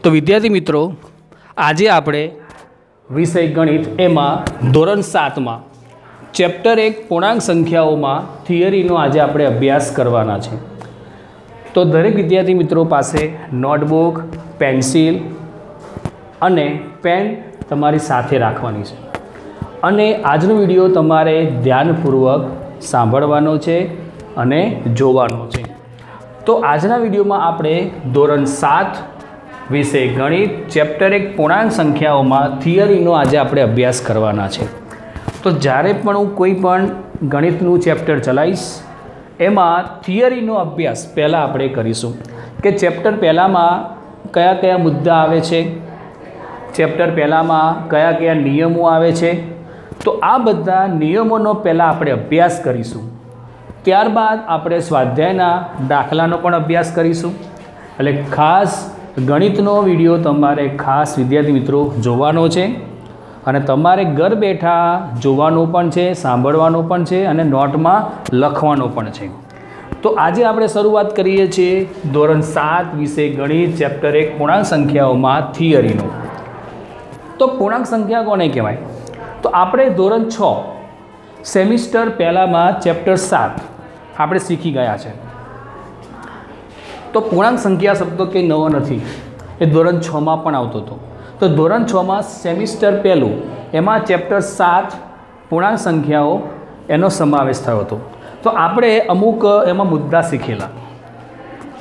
तो विद्यार्थी मित्रों आज आपणे विषय गणित एमां धोरण 7 में चैप्टर 1 पूर्णांक संख्याओं में थियरीनो आज आपणे अभ्यास करवाना छे। तो दरेक विद्यार्थी मित्रों पासे नोटबुक पेन्सिल अने पेन तमारी साथे राखवानी छे अने आजनो विडियो तमारे ध्यानपूर्वक सांभळवानो छे अने जोवानो छे। तो आजना विडियो में आपणे धोरण 7 विषय गणित चैप्टर 1 पूर्णांक संख्याओं में थियरीनो आज आपणे अभ्यास करवाना छे। तो ज्यारे पण हूँ कोईपण गणितनु चैप्टर चलावीश एमां थियरीनो अभ्यास पहला आपणे करीशुं कि चैप्टर पहला में कया कया मुद्दा आवे छे, चैप्टर पहला में कया कया नियमों आवे छे। तो आ बधा नियमोनो पहला आपणे अभ्यास करीशुं। त्यारबाद आपणे स्वाध्यायना दाखलानो पण अभ्यास करीशुं। एटले खास गणितनो विडियो तमारे खास विद्यार्थी मित्रों जोवानो छे अने तमारे घर बैठा जोवानो पण छे, सांभळवानो पण छे अने नोटमां लखवानो पण छे। तो आज आपणे शरूआत करीए छीए धोरण 7 विषय गणित चैप्टर 1 पूर्णांक संख्याओं में थियरीनो। तो पूर्णांक संख्या कोने कहेवाय? तो आपणे धोरण 6 सेमिस्टर पहला में चैप्टर 7 आपणे शीखी गया छे। तो पूर्णांक संख्या शब्द तो कई नवो नथी, ए धोरण 6 में पण आवतो हतो। तो धोरण 6 में सेमिस्टर पहलू एमां चैप्टर 7 पूर्णांक संख्याओं एनो समावेश थयो हतो। तो आपणे अमुक एमां मुद्दा शीखेला।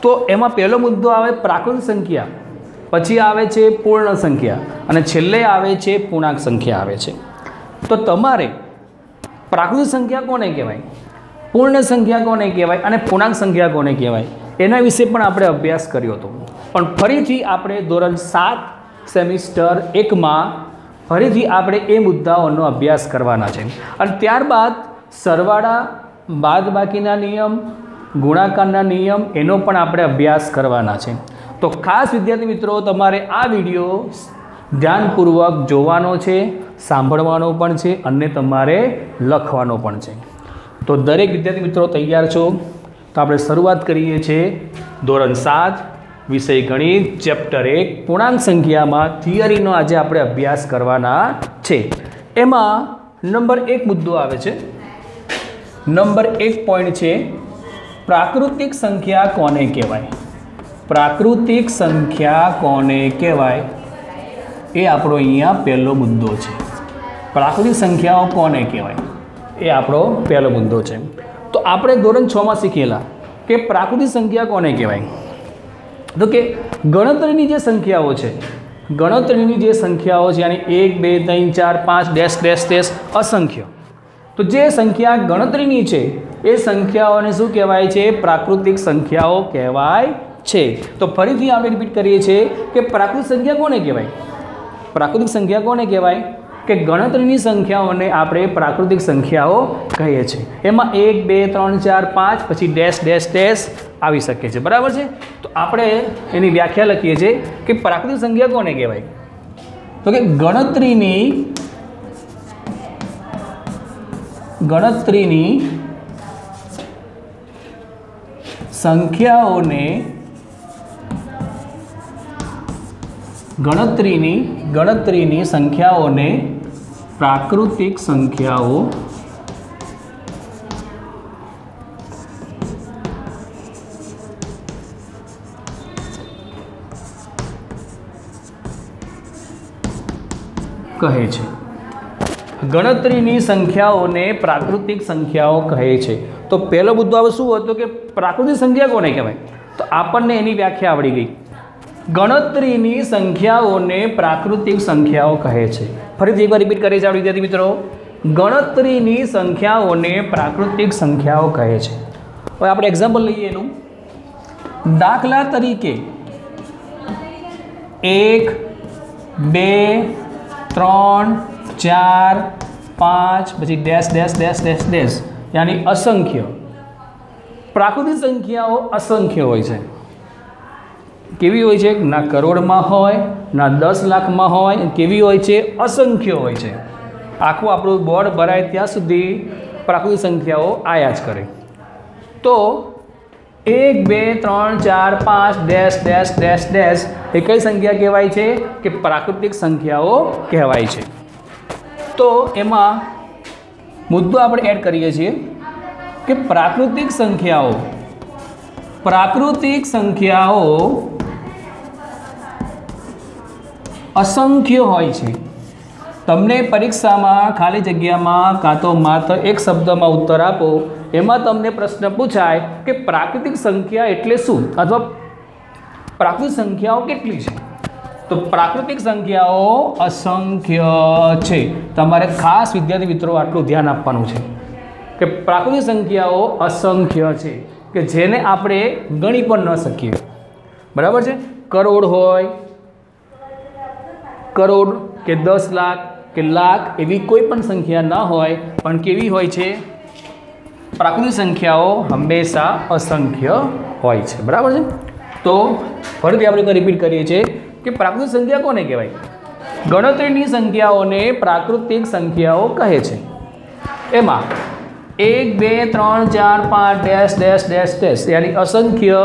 तो एमां पहलो मुद्दो आवे प्राकृतिक संख्या, पछी आवे छे पूर्ण संख्या अने छेल्ले आवे छे पूर्णांक संख्या आवे छे। तो तमारे प्राकृतिक संख्या कोने कहेवाय, पूर्ण संख्या कोने कहेवाय अने पूर्णांक संख्या कोने कहेवाय एना विषे पण आपणे अभ्यास कर्यो हतो। पण फरीथी आपणे धोरण 7 सेमिस्टर 1 में फरीथी आपणे ए मुद्दाओनो अभ्यास करवाना छे अने त्यारबाद सरवाळा बादबाकीना नियम गुणाकारना नियम एनो पण आपणे अभ्यास करवाना छे। तो खास विद्यार्थी मित्रों तमारे आ विडियो ध्यानपूर्वक जोवानो छे, सांभळवानो पण छे अने तमारे लखवानो पण छे। तो दरेक विद्यार्थी मित्रों तैयार छो? तो आपणे शरूआत करीए छीए धोरण 7 विषय गणित चैप्टर 1 पूर्णांक संख्या में थियरीनो आज आपणे अभ्यास करवाना छे। एमां नंबर 1 मुद्दो आवे छे। नंबर 1 पॉइंट छे प्राकृतिक संख्या कोने कहेवाय। प्राकृतिक संख्या कोने कहेवाय ए आपणो अहींया पहलो मुद्दो छे। प्राकृतिक संख्याओं कोने कहेवाय ए आपणो पहलो मुद्दो छे। तो आपणे धोरण 6 में शीखेला कि प्राकृतिक संख्या कोने कहेवाय। तो कि गणतरीनी जे संख्याओं छे, गणतरीनी जे संख्याओं छे यानी 1 2 3 4 5 डैश डैश डैश असंख्य। तो जे संख्या गणतरीनी छे ए संख्याओने शुं कहेवाय छे? प्राकृतिक संख्याओं कहेवाय छे। तो फरीथी आपणे रिपीट करीए छीए कि प्राकृतिक संख्या कोने कहेवाय। प्राकृतिक संख्या कोने कहेवाय कि गणतरीनी संख्याओने आपणे प्राकृतिक संख्याओं कहीए छीए। एमां 1 2 3 4 5 पछी डैश डैश डैश आवी शके छे, बराबर छे। तो आपणे एनी व्याख्या लखीए छीए कि प्राकृतिक संख्या कोने कहेवाय। तो कि गणतरीनी संख्याओने गणतरीनी संख्याओने प्राकृतिक संख्याओं कहे छे। गणतरीनी संख्याओने प्राकृतिक संख्याओं कहे छे। तो पहलो मुद्दो आवे शुं हतो कि प्राकृतिक संख्या कोने कहेवाय। तो आपणने एनी व्याख्या आवड़ी गई। गणतरीनी संख्याओने प्राकृतिक संख्याओं कहे छे। फरीथी एक बार रिपीट करे छे आपणे विद्यार्थी मित्रों, गणतरीनी संख्याओने प्राकृतिक संख्याओं कहे छे। हवे आपणे एक्जाम्पल लईए एनुं। दाखला तरीके 1 2 3 4 5 पछी dash dash dash dash dash यानी असंख्य। प्राकृतिक संख्याओं असंख्य होय छे। केवी होय छे? ना करोड़ में होय, ना 10 लाख में होय। केवी होय छे? असंख्य होय छे। आखुं आपणुं बोर्ड भराय त्यां सुधी प्राकृतिक संख्याओं आया ज करे। तो 1 2 3 4 5 ડેશ ડેશ ડેશ ડેશ એ કઈ સંખ્યા કહેવાય છે કે પ્રાકૃતિક સંખ્યાઓ કહેવાય છે। તો એમાં મુદ્દો આપણે એડ કરીએ છીએ કે પ્રાકૃતિક સંખ્યાઓ અસંખ્ય હોય છે। તમને પરીક્ષામાં ખાલી જગ્યામાં કાં તો માત્ર એક શબ્દમાં ઉત્તર આપો, એમાં તમને પ્રશ્ન પૂછાય કે પ્રાકૃતિક સંખ્યા એટલે શું અથવા પ્રાકૃતિક સંખ્યાઓ કેટલી છે, તો પ્રાકૃતિક સંખ્યાઓ અસંખ્ય છે। તમારે ખાસ વિદ્યાર્થી મિત્રો આટલું ધ્યાન આપવાનું છે કે પ્રાકૃતિક સંખ્યાઓ અસંખ્ય છે કે જેને આપણે ગણી પણ ન શકીએ। બરાબર છે? કરોડ હોય, કરોડ કે 10 લાખ કે લાખ એવી કોઈ પણ સંખ્યા ન હોય, પણ કેવી હોય છે? પ્રાકૃતિક સંખ્યાઓ હંમેશા અસંખ્ય હોય છે। બરાબર છે? તો ફરીથી આપણે રિપીટ કરીએ છીએ કે પ્રાકૃતિક સંખ્યા કોને કહેવાય? ગણતરીની સંખ્યાઓને પ્રાકૃતિક સંખ્યાઓ કહે છે। એમાં 1 2 3 4 5 ડેશ ડેશ ડેશ ડેશ યાની અસંખ્ય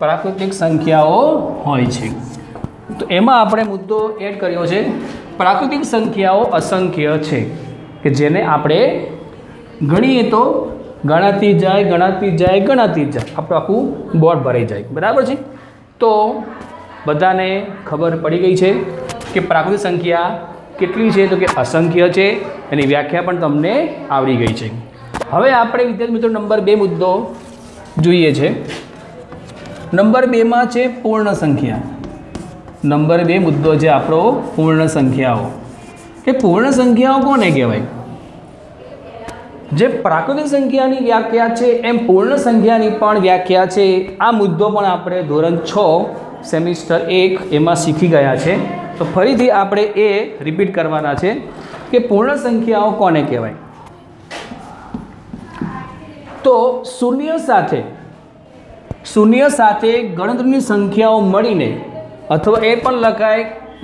પ્રાકૃતિક સંખ્યાઓ હોય છે। તો એમાં આપણે મુદ્દો એડ કર્યો છે પ્રાકૃતિક સંખ્યાઓ અસંખ્ય છે કે જેને આપણે ગણીએ તો ગણાતી જાય આપણું આખું બોર્ડ ભરાઈ જાય। બરાબર છે? તો બધાને ખબર પડી ગઈ છે કે પ્રાકૃતિક સંખ્યા કેટલી છે, તો કે અસંખ્ય છે। એની વ્યાખ્યા પણ તમને આવડી ગઈ છે। હવે આપણે વિદ્યાર્થી મિત્રો નંબર 2 મુદ્દો જોઈએ છે। નંબર 2માં છે પૂર્ણ સંખ્યા। નંબર 2 મુદ્દો છે આપણો પૂર્ણ સંખ્યાઓ। કે પૂર્ણ સંખ્યાઓ કોને કહેવાય? જે પ્રાકૃતિક સંખ્યાની વ્યાખ્યા છે એમ પૂર્ણ સંખ્યાની પણ વ્યાખ્યા છે। આ મુદ્દો પણ આપણે ધોરણ 6 સેમિસ્ટર 1 એમાં શીખી ગયા છે। તો ફરીથી આપણે એ રિપીટ કરવાના છે કે પૂર્ણ સંખ્યાઓ કોને કહેવાય? તો શૂન્ય સાથે ગણતરીની સંખ્યાઓ મળીને, અથવા એ પણ લખાય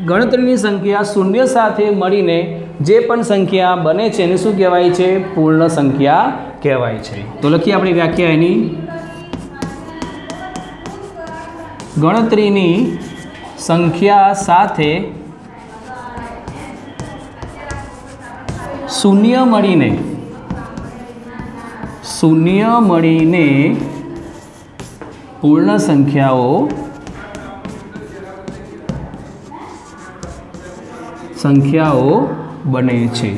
ગણતરીની સંખ્યા શૂન્ય સાથે મળીને જે પણ સંખ્યા બને છે એને શું કહેવાય છે? પૂર્ણ સંખ્યા કહેવાય છે। તો લખીએ આપણી વ્યાખ્યા એની, ગણતરીની સંખ્યા સાથે શૂન્ય મળીને પૂર્ણ સંખ્યાઓ બને છે।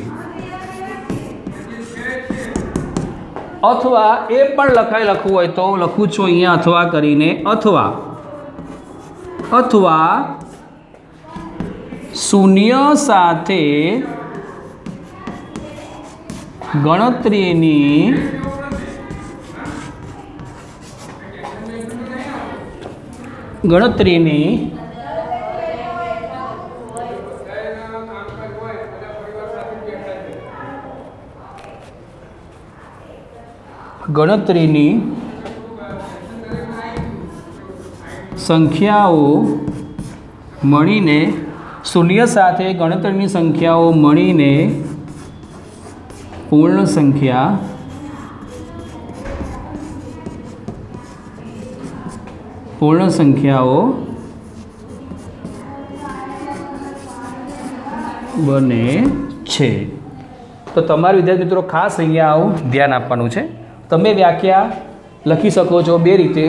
અથવા એ પણ લખવું હોય તો લખું છું અહીંયા અથવા કરીને, અથવા શૂન્ય સાથે ગણતરીની સંખ્યાઓ મળીને, શૂન્ય સાથે ગણતરીની સંખ્યાઓ મળીને પૂર્ણ સંખ્યાઓ બને છે। તો તમારા વિદ્યાર્થી મિત્રો ખાસ અહીંયા આવું ધ્યાન આપવાનું છે। તમે વ્યાખ્યા લખી શકો છો 2 રીતે।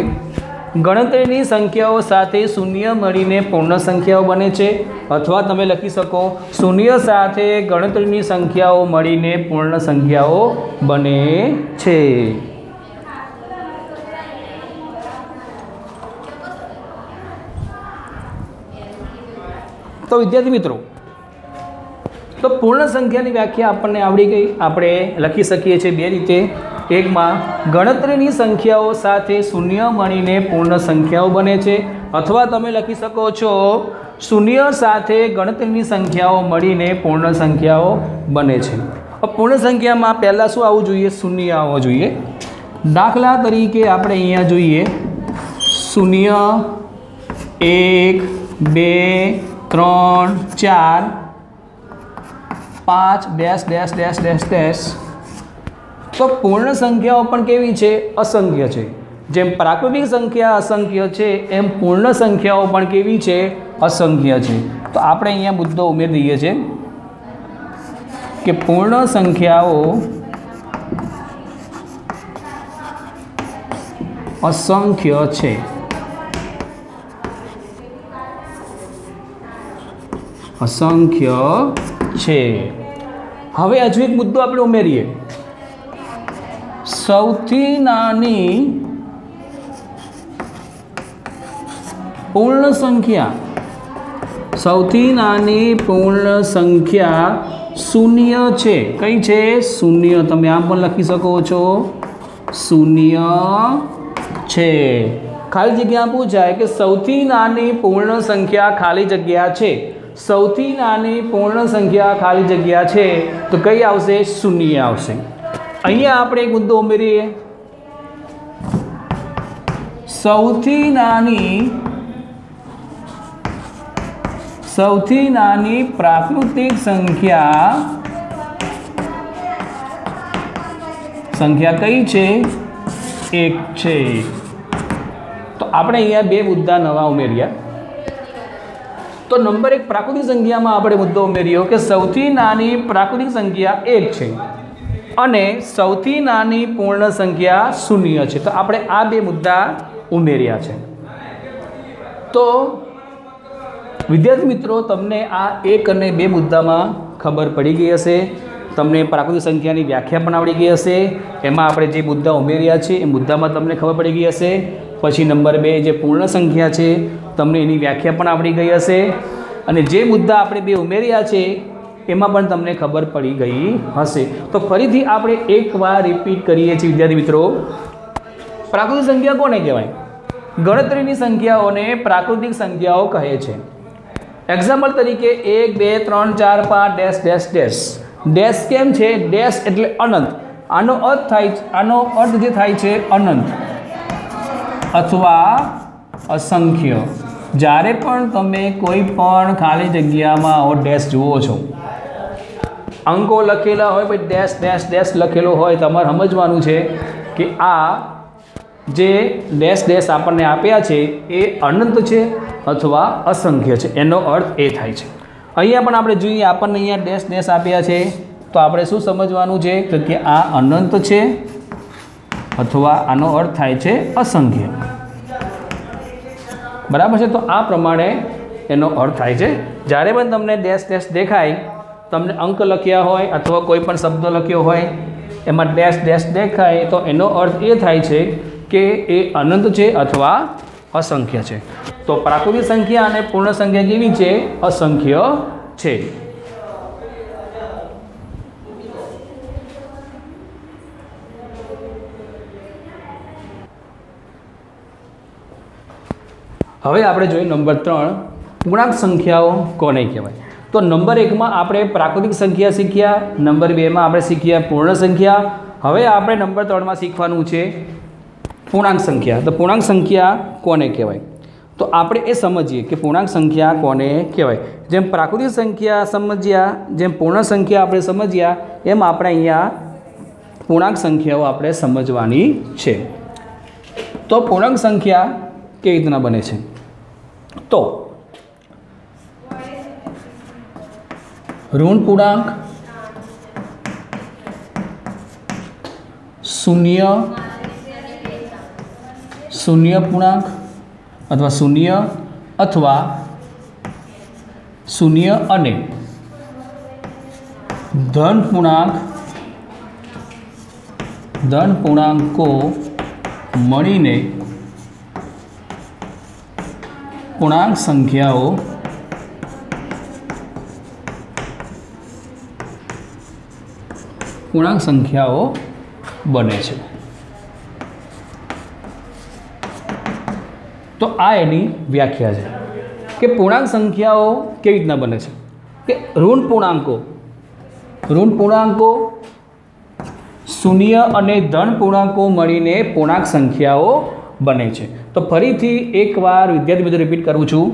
ગણતરીની સંખ્યાઓ સાથે શૂન્ય મળીને પૂર્ણ સંખ્યાઓ બને છે, અથવા તમે લખી શકો શૂન્ય સાથે ગણતરીની સંખ્યાઓ મળીને પૂર્ણ સંખ્યાઓ બને છે। તો વિદ્યાર્થી મિત્રો, તો પૂર્ણ સંખ્યાની વ્યાખ્યા આપણને આવડી ગઈ। આપણે લખી શકીએ છીએ 2 રીતે। એકમાં ગણતરીની સંખ્યાઓ સાથે શૂન્ય મળીને પૂર્ણ સંખ્યાઓ બને છે, અથવા તમે લખી શકો છો શૂન્ય સાથે ગણતરીની સંખ્યાઓ મળીને પૂર્ણ સંખ્યાઓ બને છે। પૂર્ણ સંખ્યામાં પહેલાં શું આવવું જોઈએ? શૂન્ય આવવો જોઈએ। દાખલા તરીકે આપણે અહીંયા જોઈએ 0 1 2 3 4 5 dash dash dash dash dash. તો પૂર્ણ સંખ્યાઓ પણ કેવી છે? અસંખ્ય છે। જેમ પ્રાકૃતિક સંખ્યા અસંખ્ય છે એમ પૂર્ણ સંખ્યાઓ પણ કેવી છે? અસંખ્ય છે. તો આપણે અહીંયા મુદ્દો ઉમેરી દઈએ છીએ કે પૂર્ણ સંખ્યાઓ અસંખ્ય છે. અસંખ્ય છે. હવે હજુ એક મુદ્દો આપણે ઉમેરીએ. સૌથી નાની પૂર્ણ સંખ્યા, સૌથી નાની પૂર્ણ સંખ્યા શૂન્ય છે. કઈ છે? શૂન્ય. તમે આમ પણ લખી શકો છો, શૂન્ય છે. ખાલી જગ્યા પૂછાય કે સૌથી નાની પૂર્ણ સંખ્યા ખાલી જગ્યા છે. સૌથી નાની પૂર્ણ સંખ્યા ખાલી જગ્યા છે તો કઈ આવશે? શૂન્ય આવશે. અહીંયા આપણે એક મુદ્દો ઉમેરીએ. સૌથી નાની પ્રાકૃતિક સંખ્યા કઈ છે? 1 છે. તો આપણે અહીંયા બે મુદ્દા નવા ઉમેર્યા. તો નંબર 1 પ્રાકૃતિક સંખ્યામાં આપણે મુદ્દો ઉમેર્યો કે સૌથી નાની પ્રાકૃતિક સંખ્યા 1 છે અને સૌથી નાની પૂર્ણ સંખ્યા 0 છે. તો આપણે આ બે મુદ્દા ઉમેર્યા છે. તો વિદ્યાર્થી મિત્રો, તમને આ 1 અને 2 મુદ્દામાં ખબર પડી ગઈ હશે. તમને પ્રાકૃતિક સંખ્યાની વ્યાખ્યા પણ આવડી ગઈ હશે. એમાં આપણે જે મુદ્દા ઉમેર્યા છે એ મુદ્દામાં તમને ખબર પડી ગઈ હશે. પછી નંબર 2 જે પૂર્ણ સંખ્યા છે તમને એની વ્યાખ્યા પણ આવડી ગઈ હશે. અને જે મુદ્દા આપણે 2 ઉમેર્યા છે એમાં પણ તમને ખબર પડી ગઈ હશે. તો ફરીથી આપણે એકવાર રિપીટ કરીએ છીએ વિદ્યાર્થી મિત્રો. પ્રાકૃતિક સંખ્યા કોને કહેવાય? ગણતરીની સંખ્યાઓને પ્રાકૃતિક સંખ્યાઓ કહે છે. એક્ઝામ્પલ તરીકે 1 2 3 4 5 ડેશ ડેશ ડેશ. ડેશ કેમ છે? ડેશ એટલે અનંત. આનો અર્થ જે થાય છે અનંત અથવા અસંખ્ય. જ્યારે પણ તમે કોઈ પણ ખાલી જગ્યામાં ડેશ જુઓ છો, અંકો લખેલા હોય પછી ડેશ ડેશ ડેશ લખેલો હોય, તમારે સમજવાનું છે કે આ જે ડેશ ડેશ આપણને આપ્યા છે એ અનંત છે અથવા અસંખ્ય છે. એનો અર્થ એ થાય છે. અહીંયા પણ આપણે જોઈએ, આપણને અહીંયા ડેશ ડેશ આપ્યા છે તો આપણે શું સમજવાનું છે કે આ અનંત છે અથવા આનો અર્થ થાય છે અસંખ્ય. બરાબર છે? તો આ પ્રમાણે એનો અર્થ થાય છે. જ્યારે પણ તમને ડેશ ડેશ દેખાય, તમને અંક લખ્યા હોય અથવા કોઈ પણ શબ્દ લખ્યો હોય એમાં ડેશ ડેશ દેખાય તો એનો અર્થ એ થાય છે કે એ અનંત છે અથવા અસંખ્ય છે. તો પ્રાકૃતિક સંખ્યા અને પૂર્ણ સંખ્યા કેવી છે? અસંખ્ય છે. હવે આપણે જોઈએ નંબર 3, પૂર્ણાંક સંખ્યાઓ કોને કહેવાય? તો નંબર 1માં આપણે પ્રાકૃતિક સંખ્યા શીખ્યા, નંબર 2માં આપણે શીખ્યા પૂર્ણ સંખ્યા. હવે આપણે નંબર 3માં શીખવાનું છે પૂર્ણાંક સંખ્યા. તો પૂર્ણાંક સંખ્યા કોને કહેવાય? તો આપણે એ સમજીએ કે પૂર્ણાંક સંખ્યા કોને કહેવાય. જેમ પ્રાકૃતિક સંખ્યા સમજ્યા, જેમ પૂર્ણ સંખ્યા આપણે સમજ્યા, એમ આપણે અહીંયા પૂર્ણાંક સંખ્યાઓ આપણે સમજવાની છે. તો પૂર્ણાંક સંખ્યા કેવી રીતના બને છે? તો ઋણ પૂર્ણાંક, શૂન્ય પૂર્ણાંક અથવા શૂન્ય અથવા શૂન્ય અને ધન પૂર્ણાંકો મળીને પૂર્ણાંક સંખ્યાઓ બને છે. તો આ એની વ્યાખ્યા છે કે પૂર્ણાંક સંખ્યાઓ કેવી રીતના બને છે. કે ઋણ પૂર્ણાંકો શૂન્ય અને ધન પૂર્ણાંકો મળીને પૂર્ણાંક સંખ્યાઓ બને છે. તો ફરીથી એકવાર વિદ્યાર્થી મિત્રો રિપીટ કરું છું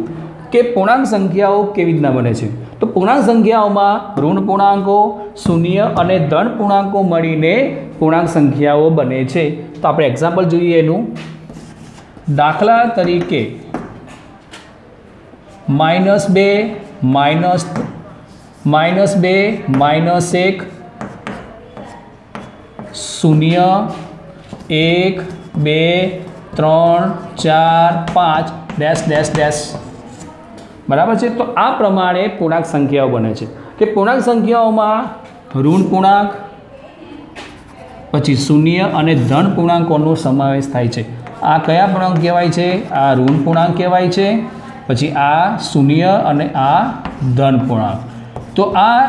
કે પૂર્ણાંક સંખ્યાઓ કેવી રીતના બને છે. તો પૂર્ણાંક સંખ્યાઓમાં ઋણ પૂર્ણાંકો, શૂન્ય અને ધન પૂર્ણાંકો મળીને પૂર્ણાંક સંખ્યાઓ બને છે. તો આપણે એક્ઝામ્પલ જોઈએ એનું. દાખલા તરીકે -2 -2 -1 0 1 2 3 4 5 ડેશ ડેશ ડેશ બરાબર છે। તો આ પ્રમાણે પૂર્ણાંક સંખ્યાઓ બને છે કે પૂર્ણાંક સંખ્યાઓમાં ઋણ પૂર્ણાંક પછી શૂન્ય અને ધન પૂર્ણાંકોનો સમાવેશ થાય છે। આ કયા પૂર્ણાંક કહેવાય છે? આ ઋણ પૂર્ણાંક કહેવાય છે, પછી આ શૂન્ય અને આ ધન પૂર્ણાંક। તો આ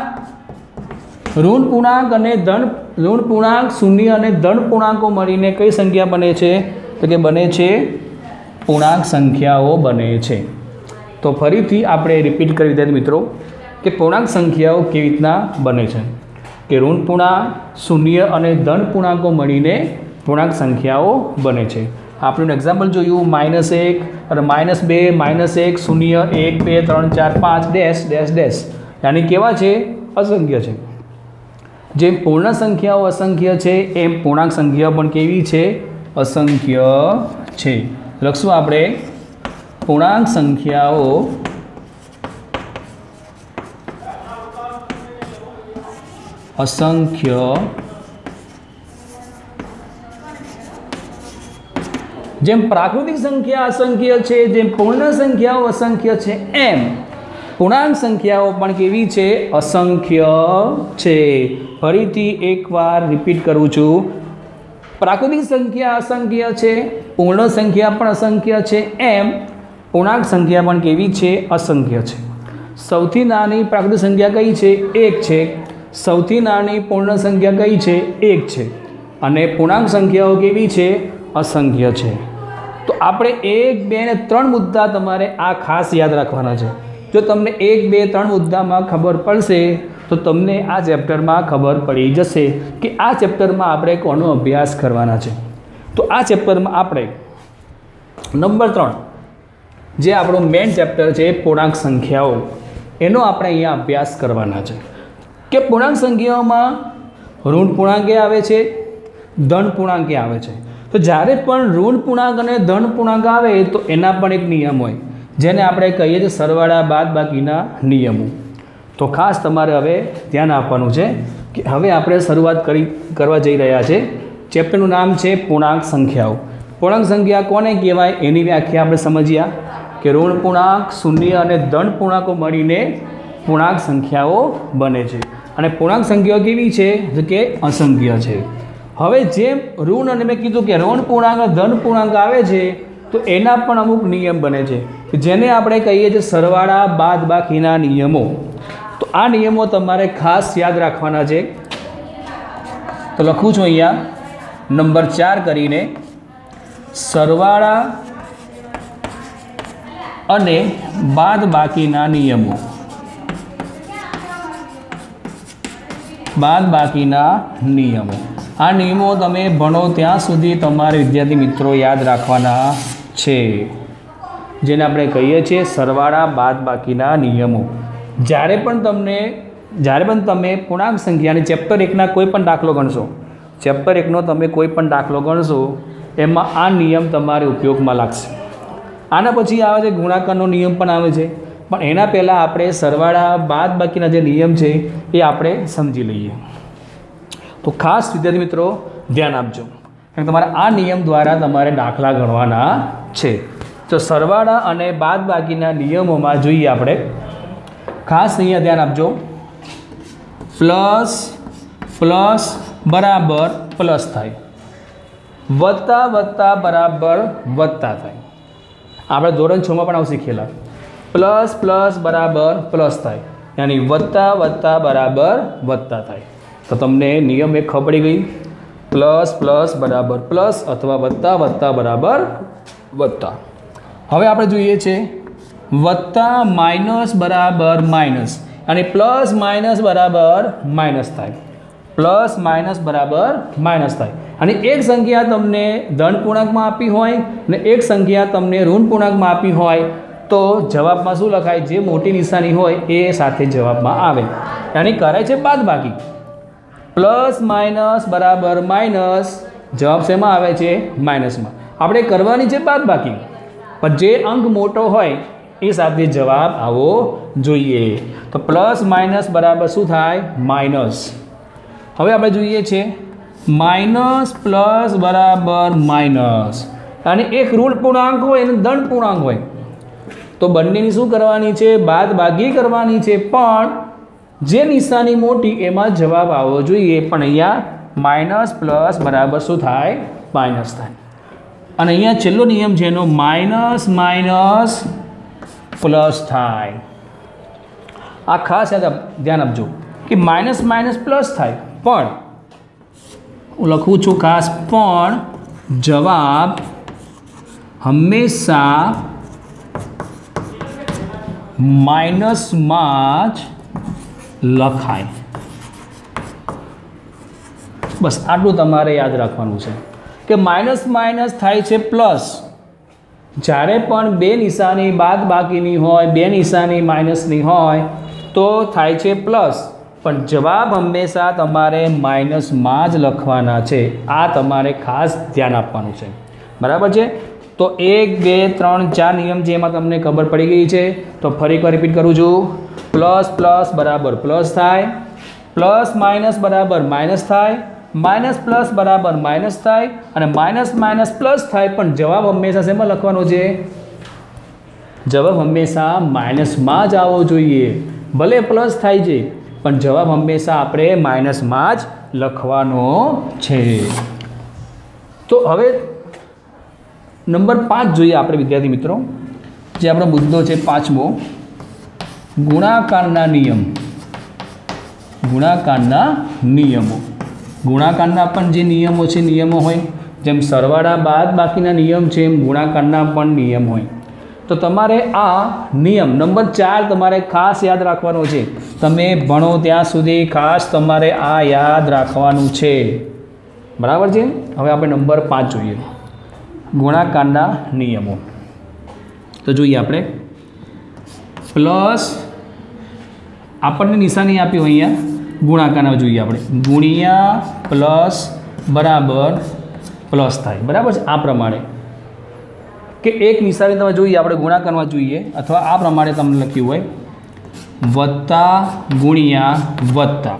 ઋણ પૂર્ણાંક અને ઋણ પૂર્ણાંક શૂન્ય અને ધન પૂર્ણાંકો મળીને કઈ સંખ્યા બને છે? તો કે બને છે પૂર્ણાંક સંખ્યાઓ બને છે। તો ફરીથી આપણે રિપીટ કરી વિદ્યાર્થી મિત્રો કે પૂર્ણાંક સંખ્યાઓ કેવી રીતના બને છે કે ઋણ પૂર્ણાંક શૂન્ય અને ધન પૂર્ણાંકો મળીને પૂર્ણાંક સંખ્યાઓ બને છે। આપણે એક્ઝામ્પલ જોયું -1 અને -2 -1 0 1 2 3 4 5 ડેશ ડેશ ડેશ યાની કેવા છે? અસંખ્ય છે। જેમ પૂર્ણ સંખ્યાઓ અસંખ્ય છે એમ પૂર્ણાંક સંખ્યાઓ પણ કેવી છે? અસંખ્ય છે। લખશું આપણે પૂર્ણાંક સંખ્યાઓ અસંખ્ય જેમ પ્રાકૃતિક સંખ્યા અસંખ્ય છે, જેમ પૂર્ણ સંખ્યાઓ અસંખ્ય છે, એમ પૂર્ણાંક સંખ્યાઓ પણ કેવી છે? અસંખ્ય છે। ફરીથી એકવાર રિપીટ કરું છું, પ્રાકૃતિક સંખ્યા અસંખ્ય છે, પૂર્ણ સંખ્યા પણ અસંખ્ય છે, એમ પૂર્ણાંક સંખ્યા પણ કેવી છે? અસંખ્ય છે। સૌથી નાની પ્રાકૃતિક સંખ્યા કઈ છે? 1 છે। સૌથી નાની પૂર્ણ સંખ્યા કઈ છે? 1 છે। અને પૂર્ણાંક સંખ્યાઓ કેવી છે? અસંખ્ય છે। તો આપણે 1 2 અને 3 મુદ્દા તમારે આ ખાસ યાદ રાખવાના છે। જો તમને 1 2 3 મુદ્દામાં ખબર પડશે તો તમને આ ચેપ્ટરમાં ખબર પડી જશે કે આ ચેપ્ટરમાં આપણે કોનો અભ્યાસ કરવાના છે। તો આ ચેપ્ટરમાં આપણે નંબર 3 જે આપણો મેઇન ચેપ્ટર છે પૂર્ણાંક સંખ્યાઓ, એનો આપણે અહીંયા અભ્યાસ કરવાના છે કે પૂર્ણાંક સંખ્યાઓમાં ઋણ પૂર્ણાંકે આવે છે, ધન પૂર્ણાંકે આવે છે। તો જ્યારે પણ ઋણ પૂર્ણાંક અને ધન પૂર્ણાંક આવે તો એના પણ એક નિયમ હોય જેને આપણે કહીએ છીએ સરવાળા બાદબાકીના નિયમો। તો ખાસ તમારે હવે ધ્યાન આપવાનું છે કે હવે આપણે શરૂઆત કરવા જઈ રહ્યા છે। ચેપ્ટરનું નામ છે પૂર્ણાંક સંખ્યાઓ। પૂર્ણાંક સંખ્યા કોને કહેવાય એની વ્યાખ્યા આપણે સમજ્યા કે ઋણ પૂર્ણાંક શૂન્ય અને ધન પૂર્ણાંકો મળીને પૂર્ણાંક સંખ્યાઓ બને છે। અને પૂર્ણાંક સંખ્યાઓ કેવી છે? કે અસંખ્ય છે। હવે જેમ ઋણ અને મેં કીધું કે ઋણ પૂર્ણાંક અને ધન પૂર્ણાંક આવે છે તો એના પણ અમુક નિયમ બને છે જેને આપણે કહીએ છીએ સરવાળા બાદબાકીના નિયમો। તો આ નિયમો તમારે ખાસ યાદ રાખવાના છે। તો લખું છું અહીંયા નંબર 4 કરીને સરવાળા અને બાદબાકીના નિયમો। બાદબાકીના નિયમો, આ નિયમો તમે ભણો ત્યાં સુધી તમારે વિદ્યાર્થી મિત્રો યાદ રાખવાના છે, જેને આપણે કહીએ છીએ સરવાળા બાદબાકીના નિયમો। જ્યારે પણ તમે પૂર્ણાંક સંખ્યાની ચેપ્ટર 1ના કોઈ પણ દાખલો ગણશો, ચેપ્ટર 1નો તમે કોઈ પણ દાખલો ગણશો એમાં આ નિયમ તમારે ઉપયોગમાં લાગશે। આના પછી આવે છે ગુણાકારનો નિયમ પણ આવે છે, પણ એના પહેલાં આપણે સરવાળા બાદબાકીના જે નિયમ છે એ આપણે સમજી લઈએ। તો ખાસ વિદ્યાર્થી મિત્રો ધ્યાન આપજો કારણ કે તમારે આ નિયમ દ્વારા તમારે દાખલા ગણવાના છે। તો સરવાળા અને બાદબાકીના નિયમોમાં જોઈએ આપણે, ખાસ અહીંયા ધ્યાન આપજો, પ્લસ પ્લસ બરાબર પ્લસ થાય, વત્તા વત્તા બરાબર વત્તા થાય। આપણે ધોરણ 6માં પણ આવું શીખેલા, પ્લસ પ્લસ બરાબર પ્લસ થાય યાની વત્તા વત્તા બરાબર વત્તા થાય। તો તમને નિયમ એક ખબર પડી ગઈ, પ્લસ પ્લસ બરાબર પ્લસ અથવા વત્તા વત્તા બરાબર વત્તા। હવે આપણે જોઈએ છે વત્તા માઇનસ બરાબર માઇનસ અને પ્લસ માઇનસ બરાબર માઇનસ થાય, પ્લસ માઇનસ બરાબર માઇનસ થાય। અને એક સંખ્યા તમને ધન પૂર્ણાંકમાં આપી હોય ને એક સંખ્યા તમને ઋણ પૂર્ણાંકમાં આપી હોય તો જવાબમાં શું લખાય? જે મોટી નિશાની હોય એ સાથે જવાબમાં આવે, યાની કરાય છે બાદબાકી। પ્લસ માઇનસ બરાબર માઇનસ, જવાબ શેમાં આવે છે? માઇનસમાં। આપણે કરવાની છે બાદબાકી, પણ જે અંક મોટો હોય એ સાથે જવાબ આવવો જોઈએ. તો પ્લસ માઇનસ બરાબર શું થાય? માઇનસ. હવે આપણે જોઈએ છે માઇનસ પ્લસ બરાબર માઇનસ, અને એક ઋણ પૂર્ણાંક હોય અને ધન પૂર્ણાંક હોય તો બંનેની શું કરવાની છે? બાદબાકી કરવાની છે. પણ જે નિશાની મોટી એમાં જવાબ આવવો જોઈએ, પણ અહીંયા માઇનસ પ્લસ બરાબર શું થાય? માઇનસ થાય. અને અહીંયા છેલ્લો નિયમ છે એનો માઇનસ માઇનસ પ્લસ થાય. આ ખાસ ધ્યાન આપજો કે માઇનસ માઇનસ પ્લસ થાય, પણ હું લખું છું ખાસ, પણ જવાબ હંમેશા માઇનસમાં જ લખાય. બસ આટલું તમારે યાદ રાખવાનું છે કે માઇનસ માઇનસ થાય છે પ્લસ. જ્યારે પણ બે નિશાની બાદબાકીની હોય, બે નિશાની માઇનસની હોય તો થાય છે પ્લસ, પણ જવાબ હંમેશા તમારે માઇનસમાં જ લખવાના છે. આ તમારે ખાસ ધ્યાન આપવાનું છે. બરાબર છે? તો 1 2 3 4 નિયમ છે એમાં તમને ખબર પડી ગઈ છે. તો ફરી એકવાર રિપીટ કરું છું. પ્લસ પ્લસ બરાબર પ્લસ થાય, પ્લસ માઇનસ બરાબર માઇનસ થાય, માઇનસ પ્લસ બરાબર માઇનસ થાય, અને માઇનસ માઇનસ પ્લસ થાય, પણ જવાબ હંમેશા શેમાં લખવાનો છે? જવાબ હંમેશા માઇનસમાં જ આવવો જોઈએ. ભલે પ્લસ થાય છે પણ જવાબ હંમેશા આપણે માઇનસમાં જ લખવાનો છે. તો હવે નંબર 5 જોઈએ આપણે વિદ્યાર્થી મિત્રો, જે આપણો મુદ્દો છે 5મો, ગુણાકારના નિયમ. ગુણાકારના નિયમો. ગુણાકારના પણ જે નિયમો છે, નિયમો હોય, જેમ સરવાળા બાદ બાકીના નિયમ છે એમ ગુણાકારના પણ નિયમ હોય. તો તમારે આ નિયમ નંબર 4 તમારે ખાસ યાદ રાખવાનો છે. તમે ભણો ત્યાં સુધી ખાસ તમારે આ યાદ રાખવાનું છે. બરાબર છે? હવે આપણે નંબર 5 જોઈએ, ગુણાકારના નિયમો. તો જોઈએ આપણે પ્લસ, આપણને નિશાની આપ્યું અહીંયા ગુણાકારના, જોઈએ આપણે ગુણ્યા પ્લસ બરાબર પ્લસ થાય. બરાબર છે? આ પ્રમાણે કે એક નિશાની તમે જોઈએ આપણે ગુણાકારમાં જોઈએ, અથવા આ પ્રમાણે તમને લખ્યું હોય વત્તા ગુણ્યા વત્તા,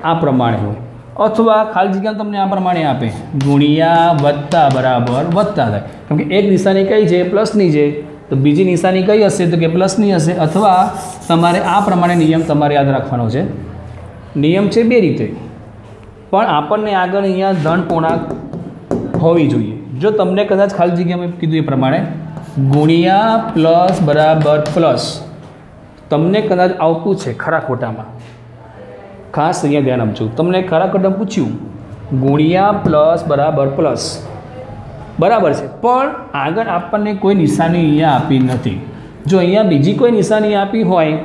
આ પ્રમાણે હોય, અથવા ખાલી જગ્યા તમને આ પ્રમાણે આપે ગુણ્યા વત્તા બરાબર વત્તા થાય. કેમ કે એક નિશાની કઈ છે? પ્લસની છે. તો બીજી નિશાની કઈ હશે? તો કે પ્લસની હશે. અથવા તમારે આ પ્રમાણે નિયમ તમારે યાદ રાખવાનો છે. નિયમ છે બે રીતે, પણ આપણને આગળ અહીંયા ધન પૂર્ણાંક હોવી જોઈએ. જો તમને કદાચ ખાલી જગ્યામાં કીધું એ પ્રમાણે ગુણ્યા પ્લસ બરાબર પ્લસ, તમને કદાચ આવતું છે ખરા ખોટામાં, ખાસ અહીંયા ધ્યાન આપજો. તમને ખરા ખોટા પૂછ્યું ગુણ્યા પ્લસ બરાબર પ્લસ, બરાબર છે, પણ આગળ આપણને કોઈ નિશાની અહીંયા આપી નથી. જો અહીંયા બીજી કોઈ નિશાની આપી હોય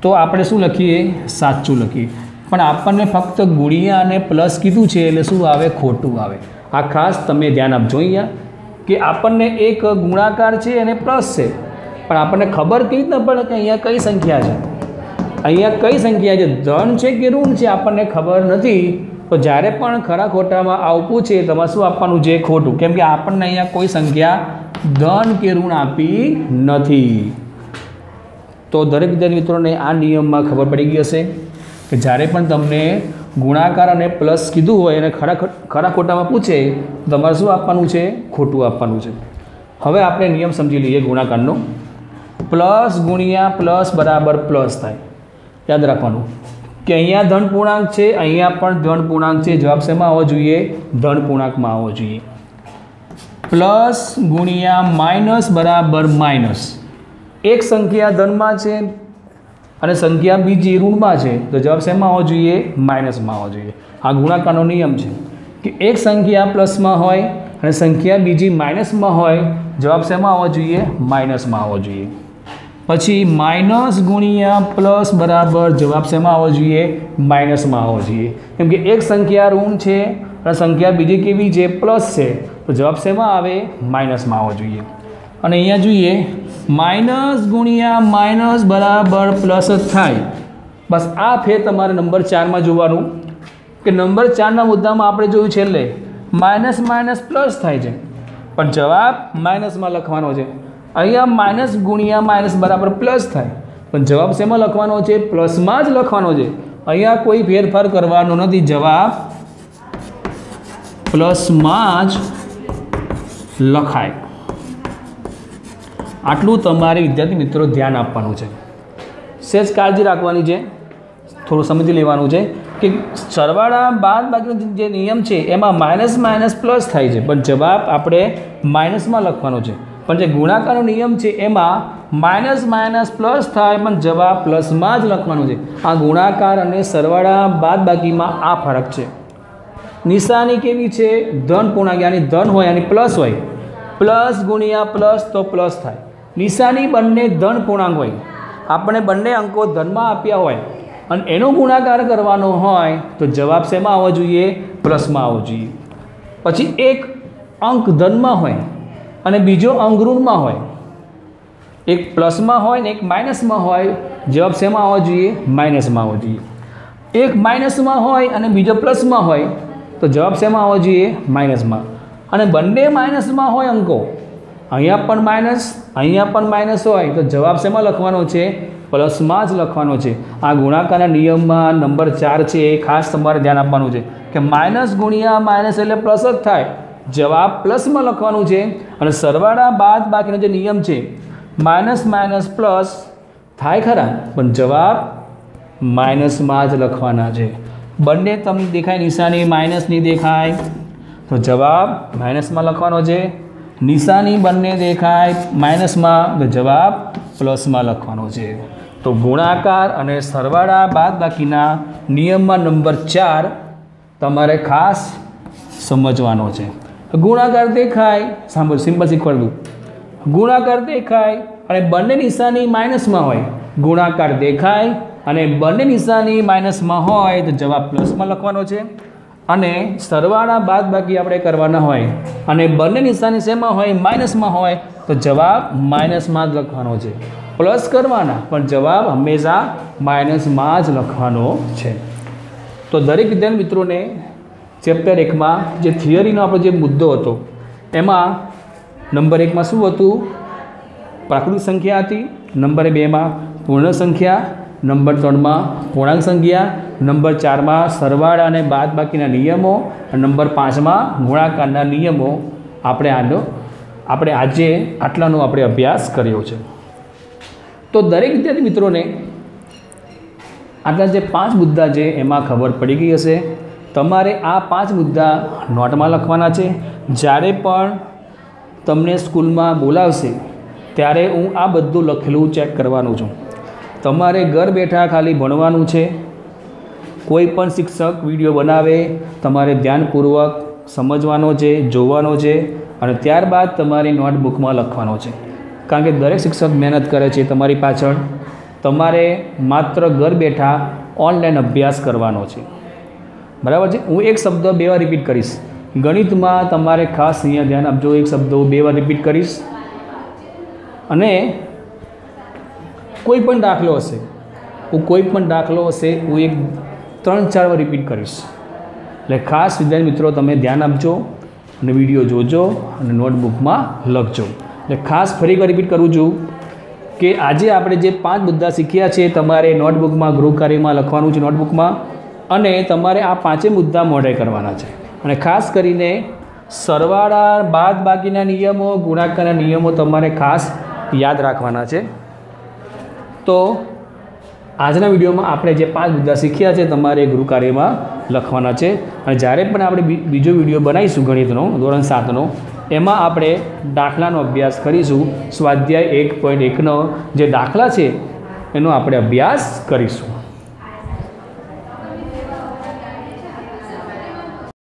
તો આપણે શું લખીએ? સાચું લખીએ. પણ આપણને ફક્ત ગુણ્યા અને પ્લસ કીધું છે એટલે શું આવે? ખોટું આવે. આ ખાસ તમે ધ્યાન આપજો અહીંયા કે આપણને એક ગુણાકાર છે અને પ્લસ છે, પણ આપણને ખબર કેવી રીતના પડે કે અહીંયા કઈ સંખ્યા છે? અહીંયા કઈ સંખ્યા છે? ધન છે કે ઋણ છે? આપણને ખબર નથી. તો જ્યારે પણ ખરા ખોટામાં આવવું છે તમારે શું આપવાનું છે? ખોટું. કેમ કે આપણને અહીંયા કોઈ સંખ્યા ધન કે ઋણ આપી નથી. તો દરેક વિદ્યાર્થી મિત્રોને આ નિયમમાં ખબર પડી ગઈ હશે કે જ્યારે પણ તમને ગુણાકાર અને પ્લસ કીધું હોય અને ખરા ખોટામાં પૂછે તમારે શું આપવાનું છે? ખોટું આપવાનું છે. હવે આપણે નિયમ સમજી લઈએ ગુણાકારનો. પ્લસ ગુણ્યા પ્લસ બરાબર પ્લસ થાય. યાદ રાખવાનું કે અહીંયા ધન પૂર્ણાંક છે, અહીંયા પણ ધન પૂર્ણાંક છે. જવાબ શેમાં આવવો જોઈએ? ધન પૂર્ણાંકમાં આવવો જોઈએ. પ્લસ ગુણ્યા માઇનસ બરાબર માઇનસ. એક સંખ્યા ધનમાં છે અને સંખ્યા બીજી ઋણમાં છે, તો જવાબ શેમાં આવવો જોઈએ? માઇનસમાં આવવો જોઈએ. આ ગુણાકારનો નિયમ છે કે એક સંખ્યા પ્લસમાં હોય અને સંખ્યા બીજી માઇનસમાં હોય, જવાબ શેમાં આવવો જોઈએ? માઇનસમાં આવવો જોઈએ. પછી માઇનસ ગુણ્યા પ્લસ બરાબર જવાબ શેમાં આવવો જોઈએ? માઇનસમાં આવવો જોઈએ. કેમ કે એક સંખ્યા ઋણ છે અને સંખ્યા બીજી કેવી છે? પ્લસ છે, તો જવાબ શેમાં આવે? માઇનસમાં આવવો જોઈએ. અને અહીંયા જોઈએ માઇનસ ગુણ્યા માઇનસ બરાબર પ્લસ જ થાય. બસ આ ફેર તમારે નંબર 4માં જોવાનું કે નંબર 4ના મુદ્દામાં આપણે જોયું છેલ્લે માઇનસ માઇનસ પ્લસ થાય છે, પણ જવાબ માઇનસમાં લખવાનો છે. અહીંયા માઇનસ ગુણ્યા માઇનસ બરાબર પ્લસ થાય, પણ જવાબ શેમાં લખવાનો છે? પ્લસમાં જ લખવાનો છે. અહીંયા કોઈ ફેરફાર કરવાનો નથી, જવાબ પ્લસમાં જ લખાય. આટલું તમારે વિદ્યાર્થી મિત્રો ધ્યાન આપવાનું છે. સહેજ કાળજી રાખવાની છે, થોડું સમજી લેવાનું છે કે સરવાળા બાદ બાકીનો જે નિયમ છે એમાં માઇનસ માઇનસ પ્લસ થાય છે, પણ જવાબ આપણે માઇનસમાં લખવાનો છે. પણ જે ગુણાકારનો નિયમ છે એમાં માઇનસ માઇનસ પ્લસ થાય, પણ જવાબ પ્લસમાં જ લખવાનો છે. આ ગુણાકાર અને સરવાળા બાદ બાકીમાં આ ફરક છે. નિશાની કેવી છે? ધન પૂર્ણાંક, યાની ધન હોય અને પ્લસ હોય. પ્લસ ગુણ્યા પ્લસ તો પ્લસ થાય. નિશાની બંને ધન પૂર્ણાંક હોય, આપણે બંને અંકો ધનમાં આપ્યા હોય અને એનો ગુણાકાર કરવાનો હોય તો જવાબ શેમાં આવવો જોઈએ? પ્લસમાં આવવો જોઈએ. પછી એક અંક ધનમાં હોય અને બીજો અંક ઋણમાં હોય, એક પ્લસમાં હોય ને એક માઇનસમાં હોય, જવાબ શેમાં આવવો જોઈએ? માઇનસમાં આવવો જોઈએ. એક માઇનસમાં હોય અને બીજો પ્લસમાં હોય તો જવાબ શેમાં આવવો જોઈએ? માઇનસમાં. અને બંને માઇનસમાં હોય અંકો, અહીંયા પણ માઇનસ અહીંયા પણ માઇનસ હોય તો જવાબ શેમાં લખવાનો છે? પ્લસમાં જ લખવાનો છે. આ ગુણાકારના નિયમમાં નંબર 4 છે, એ ખાસ તમારે ધ્યાન આપવાનું છે કે માઇનસ ગુણ્યા માઇનસ એટલે પ્લસ જ થાય, જવાબ પ્લસમાં લખવાનું છે. અને સરવાળા બાદ બાકીનો જે નિયમ છે માઇનસ માઇનસ પ્લસ થાય ખરા, પણ જવાબ માઇનસમાં જ લખવાના છે. બંને તમને દેખાય, નિશાની માઇનસની દેખાય તો જવાબ માઇનસમાં લખવાનો છે. નિશાની બંને દેખાય માઇનસમાં તો જવાબ પ્લસમાં લખવાનો છે. તો ગુણાકાર અને સરવાળા બાદ બાકીના નિયમમાં નંબર 4 તમારે ખાસ સમજવાનો છે. ગુણાકાર દેખાય, સાંભળ, સિમ્પલ શીખવાડું. ગુણાકાર દેખાય અને બંને નિશાની માઇનસમાં હોય, ગુણાકાર દેખાય અને બંને નિશાની માઇનસમાં હોય તો જવાબ પ્લસમાં લખવાનો છે. અને સરવાળા બાદ બાકી આપણે કરવાના હોય અને બંને નિશાની શેમાં હોય? માઇનસમાં હોય તો જવાબ માઇનસમાં જ લખવાનો છે. પ્લસ કરવાના પણ જવાબ હંમેશા માઇનસમાં જ લખવાનો છે. તો દરેક વિદ્યાર્થી મિત્રોને ચેપ્ટર 1માં જે થિયરીનો આપણો જે મુદ્દો હતો એમાં નંબર 1માં શું હતું? પ્રાકૃતિક સંખ્યા હતી. નંબર 2માં પૂર્ણ સંખ્યા, નંબર 3માં પૂર્ણાંક સંખ્યા, નંબર 4માં સરવાળા અને બાદ બાકીના નિયમો, નંબર 5માં ગુણાકારના નિયમો. આપણે આજે આટલાનો આપણે અભ્યાસ કર્યો છે. તો દરેક વિદ્યાર્થી મિત્રોને આટલા જે 5 મુદ્દા છે એમાં ખબર પડી ગઈ હશે. તમારે આ 5 મુદ્દા નોટમાં લખવાના છે. જ્યારે પણ તમને સ્કૂલમાં બોલાવશે ત્યારે હું આ બધું લખેલું ચેક કરવાનું છું. તમારે ઘર બેઠા ખાલી ભણવાનું છે. કોઈ પણ શિક્ષક વિડીયો બનાવે તમારે ધ્યાનપૂર્વક સમજવાનો છે, જોવાનો છે અને ત્યારબાદ તમારી નોટબુકમાં લખવાનો છે. કારણ કે દરેક શિક્ષક મહેનત કરે છે તમારી પાછળ. તમારે માત્ર ઘર બેઠા ઓનલાઈન અભ્યાસ કરવાનો છે. બરાબર છે? હું એક શબ્દ 2 વાર રિપીટ કરીશ. ગણિતમાં તમારે ખાસ અહીંયા ધ્યાન આપજો. એક શબ્દ હું 2 વાર રિપીટ કરીશ અને કોઈ પણ દાખલો હશે હું એક 3-4 વાર રિપીટ કરીશ. એટલે ખાસ વિદ્યાર્થી મિત્રો તમે ધ્યાન આપજો અને વિડીયો જોજો અને નોટબુકમાં લખજો. એટલે ખાસ ફરી વાર રિપીટ કરું છું કે આજે આપણે જે 5 મુદ્દા શીખ્યા છે તમારે નોટબુકમાં ગૃહ કાર્યમાં લખવાનું છે નોટબુકમાં, અને તમારે આ 5 મુદ્દા મોઢે કરવાના છે. અને ખાસ કરીને સરવાળા બાદ બાકીના નિયમો, ગુણાકારના નિયમો તમારે ખાસ યાદ રાખવાના છે. તો આજના વિડીયોમાં આપણે જે 5 મુદ્દા શીખ્યા છે તમારે ગૃહ કાર્યમાં લખવાના છે. અને જ્યારે પણ આપણે બીજો વિડીયો બનાવીશું ગણિતનો ધોરણ 7નો, એમાં આપણે દાખલાનો અભ્યાસ કરીશું. સ્વાધ્યાય 1.1નો જે દાખલા છે એનો આપણે અભ્યાસ કરીશું.